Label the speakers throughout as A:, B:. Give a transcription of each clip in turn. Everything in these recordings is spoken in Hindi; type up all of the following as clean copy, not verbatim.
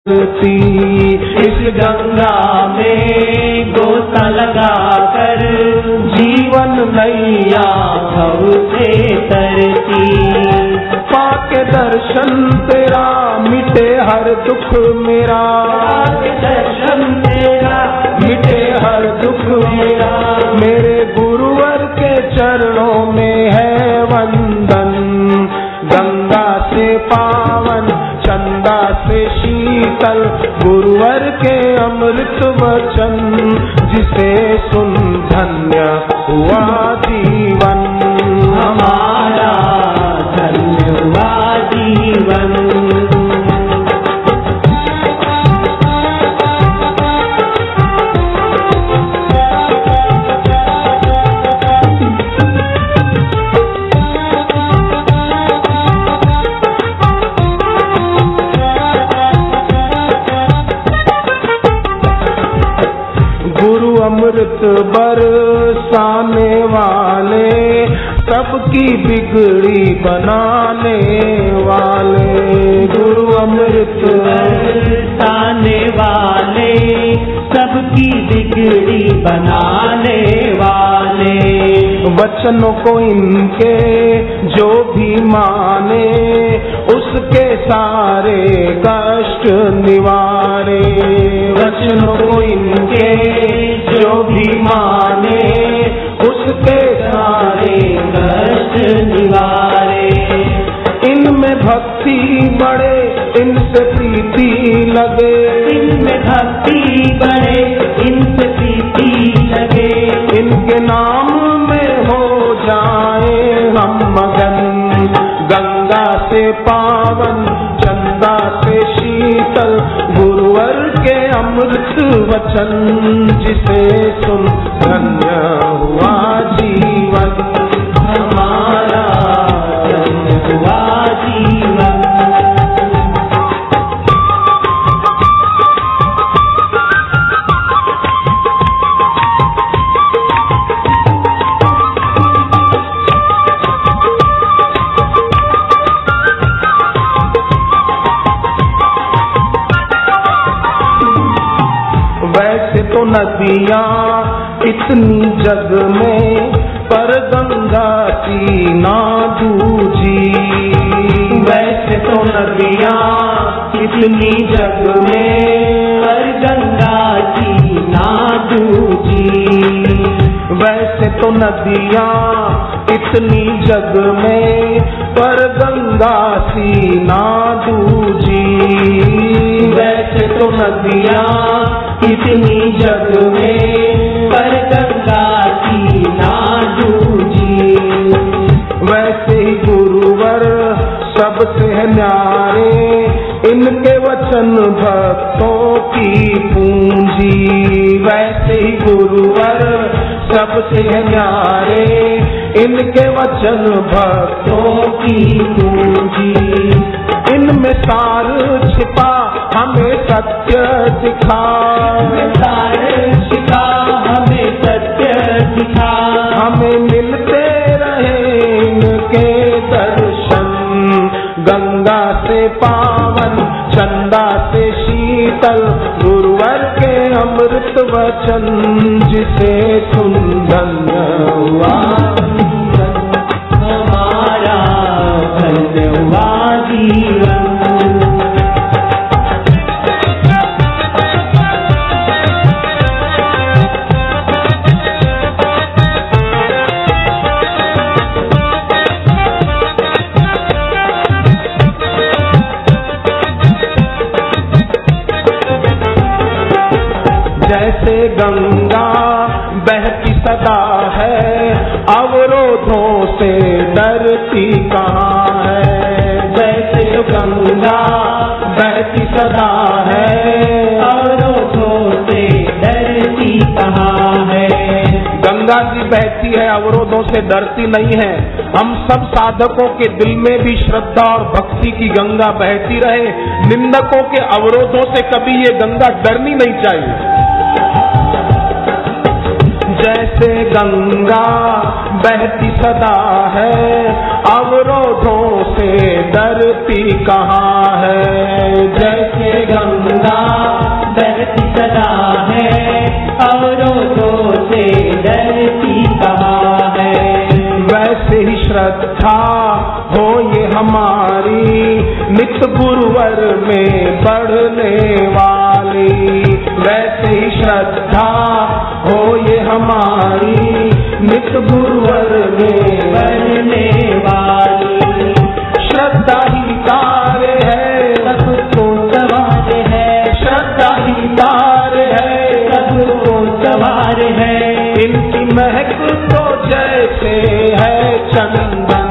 A: इस गंगा में गोता लगा कर जीवन नैया भव से तरती। पाके दर्शन तेरा मिटे हर दुख मेरा, पाके दर्शन तेरा मिटे हर दुख मेरा। मेरे गुरुवर के चरणों में है वंदन, गंगा से पावन चंदा से शीतल गुरुवर के अमृत वचन, जिसे सुन धन्य हुआ जीवन हमारा, धन्य हुआ जीवन। अमृत बरसाने वाले, सबकी बिगड़ी बनाने वाले। गुरु अमृत बरसाने वाले, सबकी बिगड़ी बनाने वाले। वचनों को इनके जो भी माने, उसके सारे कष्ट निवारे। वचनों को इनके जो भी माने, उसके सारे कष्ट निवारे। इनमें भक्ति बढ़े, इनसे प्रीति लगे, इनमें भक्ति बढ़े, इनसे प्रीति लगे। इनके नाम में हो जाए हम मगन, गंगा से पावन चंदा से शीतल गुरुवर के अमृत वचन, जिसे सुन धन्य हुआ जीवन हमारा, धन्य हुआ जीवन। वैसे तो नदियाँ इतनी जग में, पर गंगा की ना दूजी। वैसे तो नदियाँ इतनी जग में, पर गंगा की ना दूजी। वैसे तो नदियाँ इतनी जग में, पर गंगा सी ना दूजी। वैसे तो नदियाँ इतनी जग में, पर गंगा की ना दूजी। वैसे ही गुरुवर सबसे न्यारे, इनके वचन भक्तों की पूंजी। वैसे ही गुरुवर सबसे न्यारे, इनके वचन भक्तों की पूंजी। इनमें सार छिपा हमें सत्य दिखा, सार छिपा हमें सत्य दिखा। हमें मिलते रहे इनके दर्शन, गंगा से पावन चंदा से शीतल गुरुवर के अमृत वचन, जिसे सुन धन्य हुआ हमारा, धन्य हुआ जीवन। जैसे गंगा बहती सदा है, अवरोधों से डरती कहाँ है। जैसे गंगा बहती सदा है, अवरोधों से डरती कहाँ है। गंगा जी बहती है, अवरोधों से डरती नहीं है। हम सब साधकों के दिल में भी श्रद्धा और भक्ति की गंगा बहती रहे। निंदकों के अवरोधों से कभी ये गंगा डरनी नहीं चाहिए। जैसे गंगा बहती सदा है, अवरोधों से डरती कहाँ है। जैसे गंगा नित गुरुवर में बढ़ने वाली, वैसे ही श्रद्धा हो ये हमारी नित गुरुवर में बढ़ने वाली। श्रद्धा ही तार है सबको सवार है, श्रद्धा ही तार है सबको सवार है। इनकी महक तो जैसे है चंदन,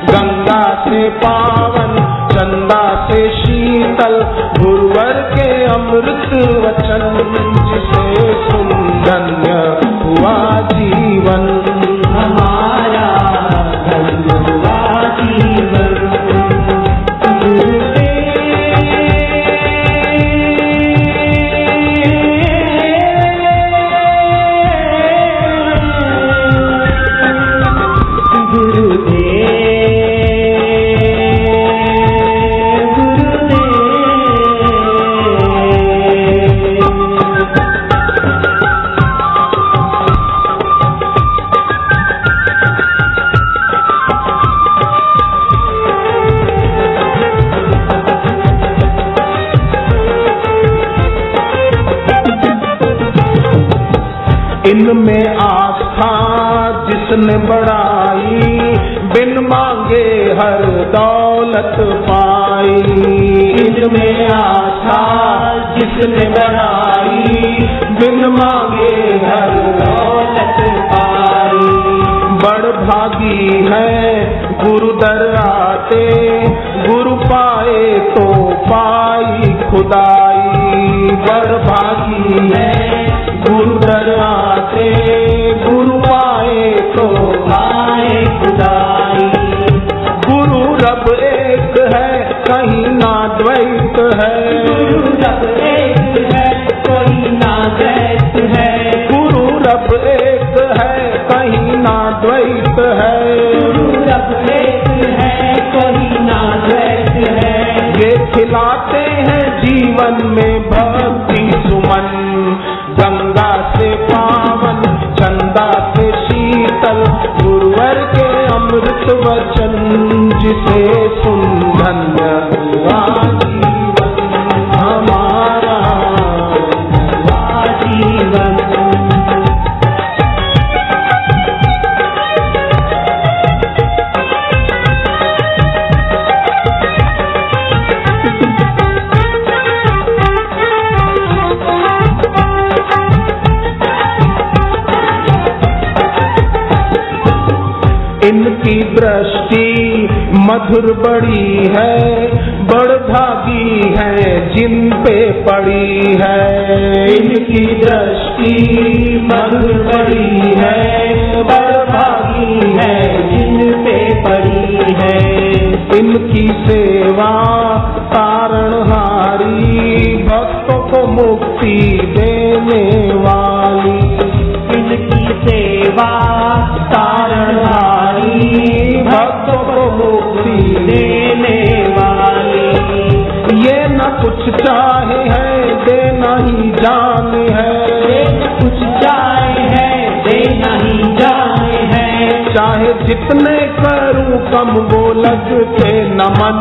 A: गंगा से पावन चंदा से शीतल, गुरुवर के अमृत वचन जिसे सुन धन्य हुआ जीवन हमारा, धन्य हुआ जीवन। इनमें आस्था जिसने बढ़ाई, बिन मांगे हर दौलत पाई। इनमें आस्था जिसने बढ़ाई, बिन मांगे हर दौलत पाई। बड़ भागी है गुरु दर आते, गुरु पाए तो पाई खुदाई। बड़ भागी है गुरु दर आते, गुरु पाए तो पाए खुदाई। गुरु रब एक है कहीं ना द्वैत है, गुरु रब एक है कहीं ना द्वैत है। गुरु रब एक है कहीं ना द्वैत है, गुरु रब एक है कहीं ना द्वैत है। ये खिलाते हैं जीवन में भक्ति सुमन, गंगा से पावन चंदा से शीतल, गुरुवर के अमृत वचन जिसे सुन धन्य हुआ जीवन हमारा, हुआ जीवन। इनकी दृष्टि मधुर बड़ी है, बड़ भागी है जिन पे पड़ी है। इनकी दृष्टि मधुर बड़ी है, बड़ भागी है जिन पे पड़ी है। इनकी सेवा तारणहारी, भक्तों को मुक्ति देने वाली। इनकी सेवा तारणहारी, भक्तों को मुक्ति देने वाली। ये न कुछ चाहे है देना ही जान है, ये न कुछ चाहे है देना ही जान है। चाहे जितने करूं कम वो लगते नमन,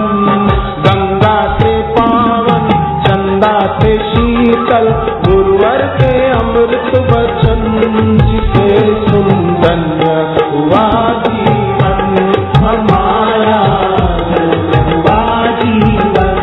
A: गंगा से पावन चंदा से शीतल, गुरुवर के अमृत वचन जिसे सुन धन्य हुआ जीवन हमारा, धन्य हुआ जीवन।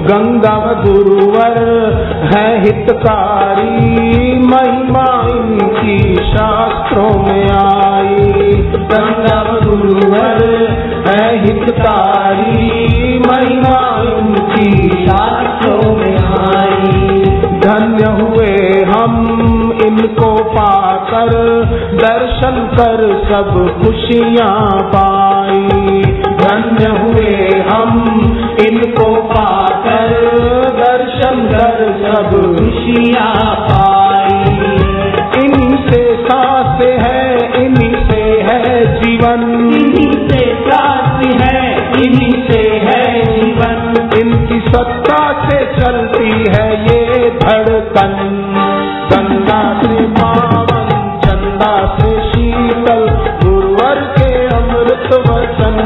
A: गंगा व गुरुवर है हितकारी, महिमा इनकी शास्त्रों में आई। गंगा व गुरुवर है हितकारी, महिमा इनकी शास्त्रों में आई। धन्य हुए हम इनको पाकर, दर्शन कर सब खुशियाँ पाई। धन्य हुए हम इनको पाकर, दर्शन कर सब खुशियाँ पाई। इन्हीं से सांस है, इन्हीं से है जीवन, इन्हीं से सांस है, इन्हीं से है जीवन। इनकी सत्ता से चलती है ये धड़कन, गंगा से पावन, चंदा से शीतल, गुरुवर के अमृत वचन,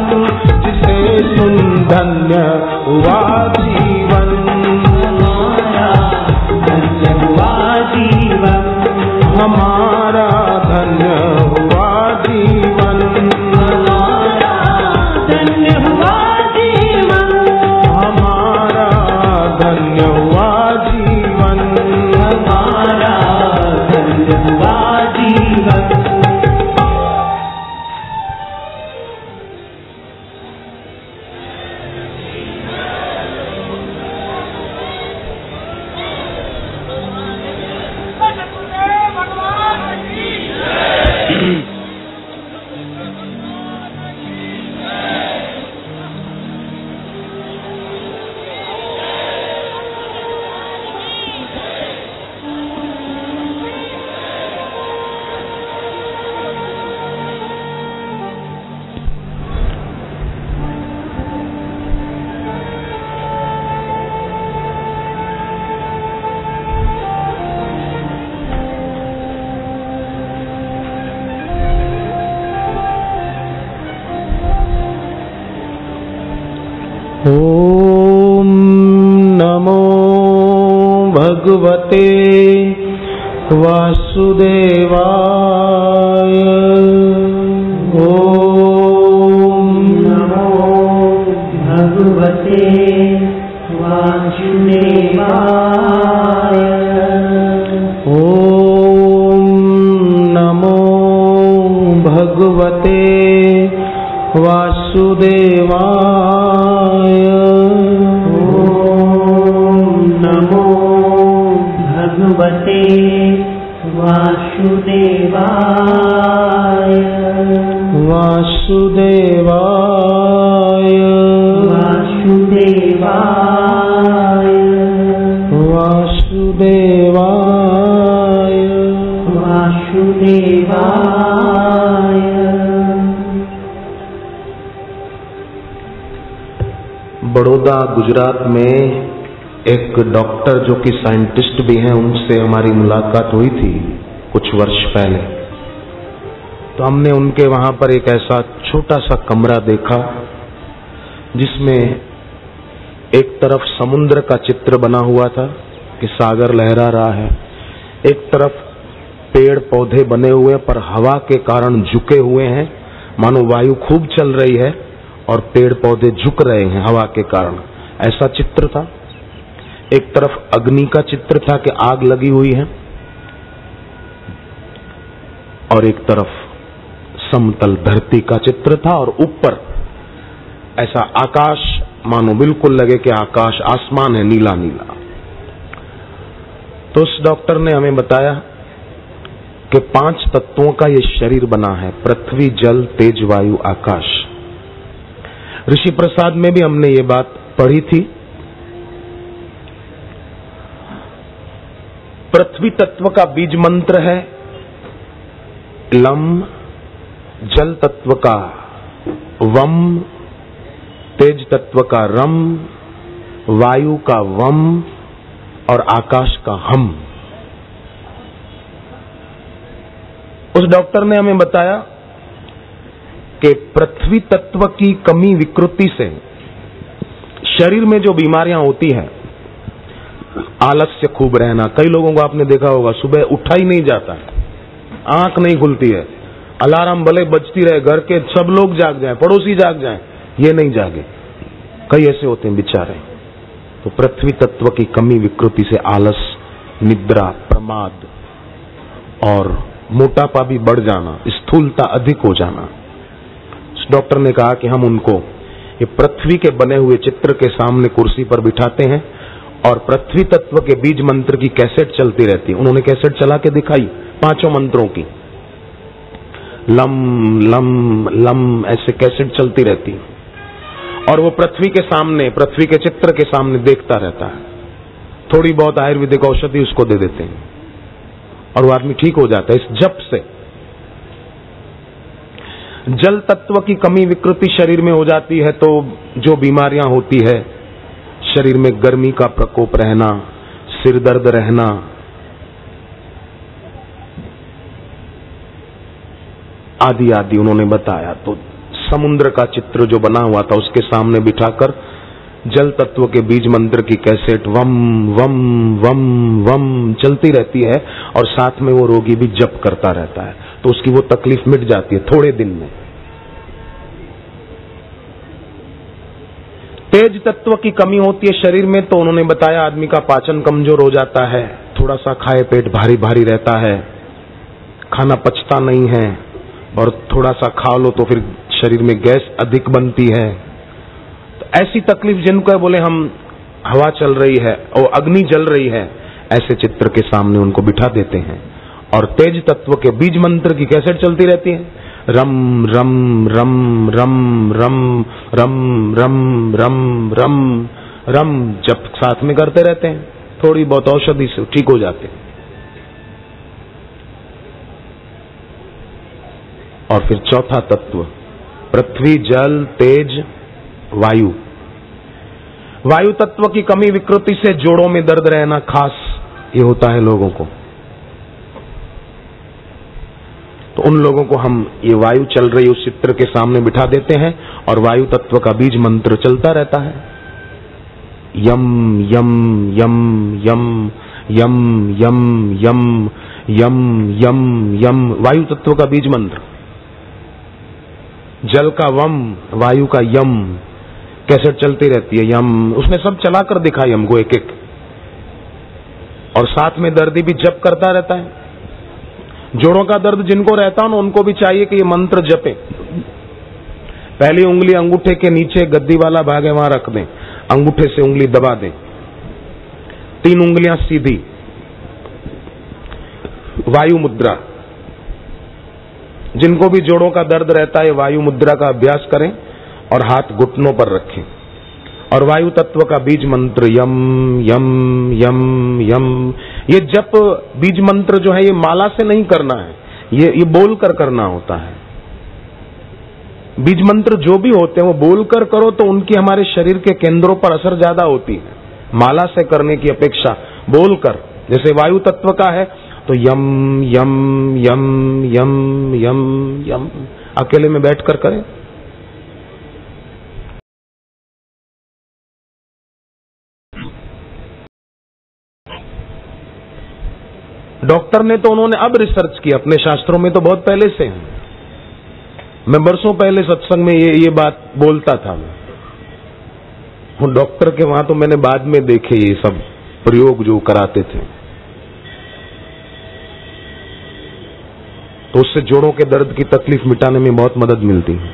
A: जिसे सुन धन्य हुआ जीवन, हमारा धन्य हुआ जीवन, हमारा धन्य हुआ जीवन, हमारा धन्य हुआ जीवन, हमारा धन्य हुआ जीवन, हमारा धन्य हुआ जीवन। ओम नमो भगवते वासुदेवाय। ओम नमो भगवते वासुदेवाय। ओम नमो भगवते वासुदेवाय। भगवते वासुदेवाय। वासुदेवाय वासुदेवाय वासुदेवाय वासुदेवाय। बड़ौदा गुजरात में एक डॉक्टर जो कि साइंटिस्ट भी हैं, उनसे हमारी मुलाकात हुई थी कुछ वर्ष पहले। तो हमने उनके वहां पर एक ऐसा छोटा सा कमरा देखा जिसमें एक तरफ समुद्र का चित्र बना हुआ था कि सागर लहरा रहा है, एक तरफ पेड़ पौधे बने हुए पर हवा के कारण झुके हुए हैं, मानो वायु खूब चल रही है और पेड़ पौधे झुक रहे हैं हवा के कारण, ऐसा चित्र था। एक तरफ अग्नि का चित्र था कि आग लगी हुई है, और एक तरफ समतल धरती का चित्र था, और ऊपर ऐसा आकाश, मानो बिल्कुल लगे कि आकाश आसमान है, नीला नीला। तो उस डॉक्टर ने हमें बताया कि 5 तत्वों का ये शरीर बना है, पृथ्वी, जल, तेज, वायु, आकाश। ऋषि प्रसाद में भी हमने ये बात पढ़ी थी। पृथ्वी तत्व का बीज मंत्र है लम, जल तत्व का वम, तेज तत्व का रम, वायु का वम और आकाश का हम। उस डॉक्टर ने हमें बताया कि पृथ्वी तत्व की कमी विकृति से शरीर में जो बीमारियां होती हैं, आलस्य खूब रहना, कई लोगों को आपने देखा होगा सुबह उठा ही नहीं जाता है, आंख नहीं खुलती है, अलार्म भले बजती रहे, घर के सब लोग जाग जाएं, पड़ोसी जाग जाएं, ये नहीं जागे, कई ऐसे होते हैं बेचारे। तो पृथ्वी तत्व की कमी विकृति से आलस, निद्रा, प्रमाद और मोटापा भी बढ़ जाना, स्थूलता अधिक हो जाना। डॉक्टर ने कहा कि हम उनको ये पृथ्वी के बने हुए चित्र के सामने कुर्सी पर बिठाते हैं और पृथ्वी तत्व के बीज मंत्र की कैसेट चलती रहती है। उन्होंने कैसेट चला के दिखाई 5 मंत्रों की, लम लम लम ऐसे कैसेट चलती रहती और वो पृथ्वी के सामने, पृथ्वी के चित्र के सामने देखता रहता है। थोड़ी बहुत आयुर्वेदिक औषधि उसको दे देते हैं और वो आदमी ठीक हो जाता है इस जप से। जल तत्व की कमी विकृति शरीर में हो जाती है तो जो बीमारियां होती है, शरीर में गर्मी का प्रकोप रहना, सिर दर्द रहना, आदि आदि उन्होंने बताया। तो समुद्र का चित्र जो बना हुआ था उसके सामने बिठाकर जल तत्व के बीज मंत्र की कैसेट वम वम वम वम चलती रहती है और साथ में वो रोगी भी जप करता रहता है, तो उसकी वो तकलीफ मिट जाती है थोड़े दिन में। तेज तत्व की कमी होती है शरीर में तो उन्होंने बताया आदमी का पाचन कमजोर हो जाता है, थोड़ा सा खाए पेट भारी भारी रहता है, खाना पचता नहीं है और थोड़ा सा खा लो तो फिर शरीर में गैस अधिक बनती है। तो ऐसी तकलीफ जिनको है, बोले हम हवा चल रही है और अग्नि जल रही है, ऐसे चित्र के सामने उनको बिठा देते हैं और तेज तत्व के बीज मंत्र की कैसेट चलती रहती है, रम रम रम रम रम रम रम रम रम रम जप साथ में करते रहते हैं, थोड़ी बहुत औषधि से ठीक हो जाते हैं। और फिर चौथा तत्व पृथ्वी जल तेज वायु। वायु तत्व की कमी विकृति से जोड़ों में दर्द रहना खास ये होता है लोगों को, तो उन लोगों को हम ये वायु चल रही उस चित्र के सामने बिठा देते हैं और वायु तत्व का बीज मंत्र चलता रहता है, यम यम यम यम यम यम यम यम यम यम वायु तत्व का बीज मंत्र, जल का वम वायु का यम, कैसेट चलती रहती है यम, उसने सब चलाकर दिखाई हमको एक एक, और साथ में दर्दी भी जप करता रहता है। जोड़ों का दर्द जिनको रहता हो ना उनको भी चाहिए कि ये मंत्र जपे। पहली उंगली अंगूठे के नीचे गद्दी वाला भाग है वहां रख दें, अंगूठे से उंगली दबा दें, 3 उंगलियां सीधी, वायु मुद्रा। जिनको भी जोड़ों का दर्द रहता है वायु मुद्रा का अभ्यास करें और हाथ घुटनों पर रखें और वायु तत्व का बीज मंत्र यम यम यम यम। ये जप बीज मंत्र जो है ये माला से नहीं करना है, ये बोलकर करना होता है। बीज मंत्र जो भी होते हैं वो बोलकर करो तो उनकी हमारे शरीर के केंद्रों पर असर ज्यादा होती है, माला से करने की अपेक्षा बोलकर। जैसे वायु तत्व का है तो यम यम यम यम यम यम अकेले में बैठकर करें। डॉक्टर ने तो उन्होंने अब रिसर्च किया, अपने शास्त्रों में तो बहुत पहले से है। मैं बरसों पहले सत्संग में ये बात बोलता था। मैं डॉक्टर के वहां तो मैंने बाद में देखे ये सब प्रयोग जो कराते थे, तो उससे जोड़ों के दर्द की तकलीफ मिटाने में बहुत मदद मिलती है।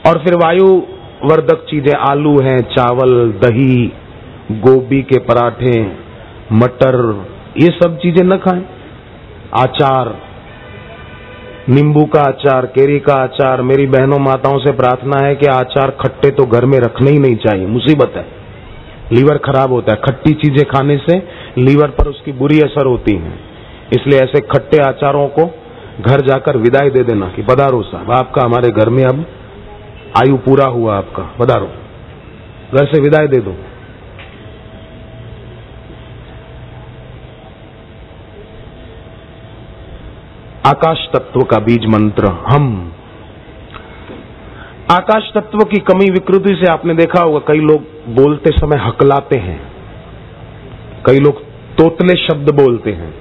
A: और फिर वायु वर्धक चीजें आलू हैं, चावल, दही, गोभी के पराठे, मटर, ये सब चीजें न खाएं। आचार, नींबू का अचार, केरी का अचार। मेरी बहनों माताओं से प्रार्थना है कि आचार खट्टे तो घर में रखने ही नहीं चाहिए, मुसीबत है, लीवर खराब होता है। खट्टी चीजें खाने से लीवर पर उसकी बुरी असर होती है, इसलिए ऐसे खट्टे आचारों को घर जाकर विदाई दे देना कि पधारो साहब, आपका हमारे घर में अब आयु पूरा हुआ, आपका पधारो, घर से विदाई दे दो। आकाश तत्व का बीज मंत्र हम। आकाश तत्व की कमी विकृति से आपने देखा होगा कई लोग बोलते समय हकलाते हैं, कई लोग तोतले शब्द बोलते हैं।